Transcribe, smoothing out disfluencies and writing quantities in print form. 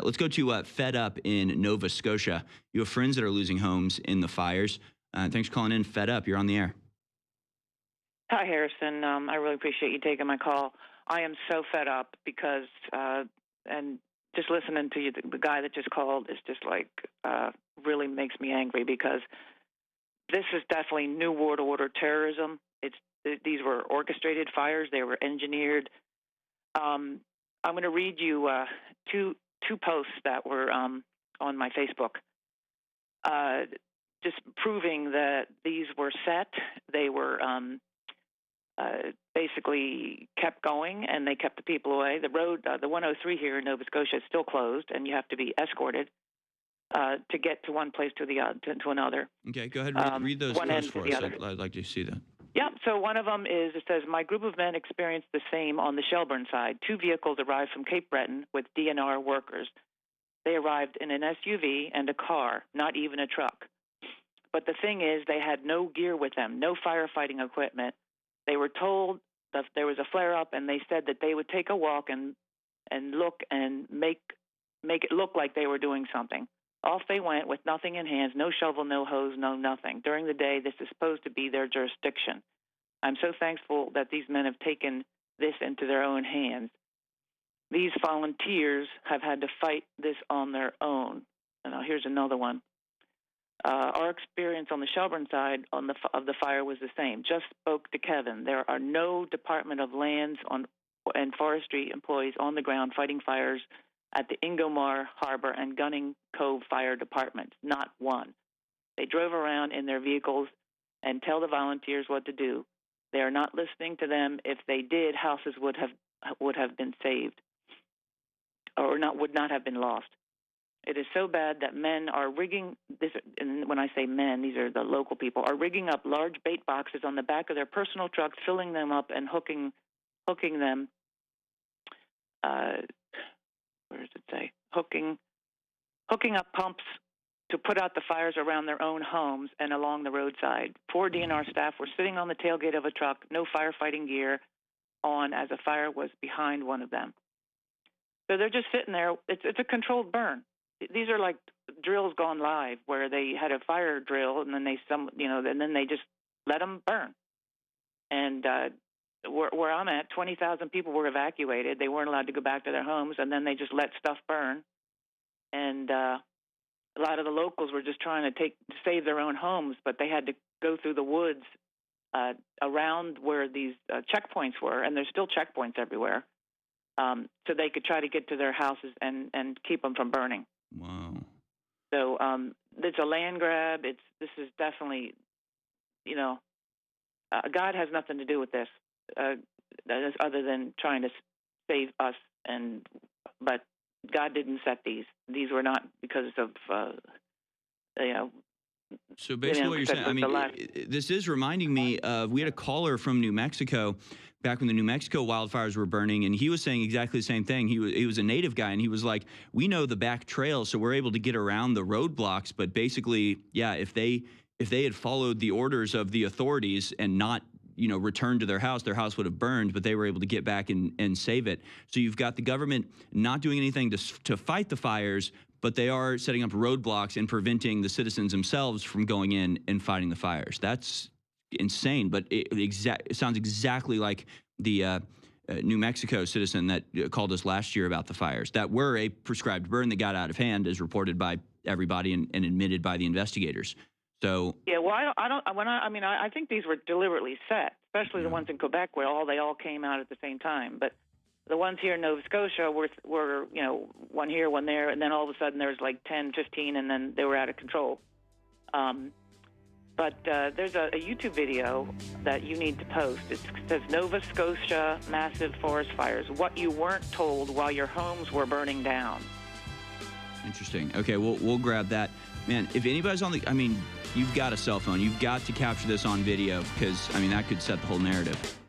Let's go to Fed Up in Nova Scotia. You have friends that are losing homes in the fires. Thanks for calling in, Fed Up. You're on the air. Hi, Harrison. I really appreciate you taking my call. I am so fed up because, and just listening to you, the guy that just called is just like really makes me angry because this is definitely New World Order terrorism. These were orchestrated fires. They were engineered. I'm going to read you two posts that were on my Facebook, just proving that these were set. They were basically kept going, and they kept the people away. The road, the 103 here in Nova Scotia, is still closed, and you have to be escorted to get to one place to another. Okay, go ahead. Read those posts for us. I'd like to see that. Yeah, so one of them is, it says, my group of men experienced the same on the Shelburne side. 2 vehicles arrived from Cape Breton with DNR workers. They arrived in an SUV and a car, not even a truck. But the thing is, they had no gear with them, no firefighting equipment. They were told that there was a flare-up, and they said that they would take a walk and look and make it look like they were doing something. Off they went with nothing in hands, no shovel, no hose, no nothing. During the day, this is supposed to be their jurisdiction. I'm so thankful that these men have taken this into their own hands. These volunteers have had to fight this on their own. And here's another one. Our experience on the Shelburne side of the fire was the same. Just spoke to Kevin. There are no Department of Lands and Forestry employees on the ground fighting fires at the Ingomar Harbor and Gunning Cove Fire Departments. Not one. They drove around in their vehicles and tell the volunteers what to do. They are not listening to them. If they did, houses would have been saved, or would not have been lost. It is so bad that men are rigging this. And when I say men, these are the local people, are rigging up large bait boxes on the back of their personal trucks, filling them up and hooking them. Where does it say? Hooking up pumps to put out the fires around their own homes and along the roadside. 4 DNR staff were sitting on the tailgate of a truck, no firefighting gear on, as a fire was behind one of them. So they're just sitting there. It's a controlled burn. These are like drills gone live, where they had a fire drill and then they just let them burn. And where I'm at, 20,000 people were evacuated. They weren't allowed to go back to their homes, and then they just let stuff burn. And a lot of the locals were just trying to save their own homes, but they had to go through the woods around where these checkpoints were, and there's still checkpoints everywhere, so they could try to get to their houses and keep them from burning. Wow. So it's a land grab. This is definitely, God has nothing to do with this. Other than trying to save us, but God didn't set these. These were not because of So basically, what you're saying, this is reminding me of, we had a caller from New Mexico back when the New Mexico wildfires were burning, and he was saying exactly the same thing. He was a native guy, and he was like, we know the back trail, so we're able to get around the roadblocks. But basically, yeah, if they had followed the orders of the authorities and not returned to their house would have burned, but they were able to get back and save it. So you've got the government not doing anything to fight the fires, but they are setting up roadblocks and preventing the citizens themselves from going in and fighting the fires. That's insane, but it sounds exactly like the New Mexico citizen that called us last year about the fires that were a prescribed burn that got out of hand, as reported by everybody and admitted by the investigators. So yeah, well, I think these were deliberately set, especially the ones in Quebec where they all came out at the same time. But the ones here in Nova Scotia were one here, one there, and then all of a sudden there was like 10, 15, and then they were out of control. But there's a YouTube video that you need to post. It says Nova Scotia massive forest fires: what you weren't told while your homes were burning down. Interesting. Okay, we'll grab that. Man, if anybody's you've got a cell phone. You've got to capture this on video because, that could set the whole narrative.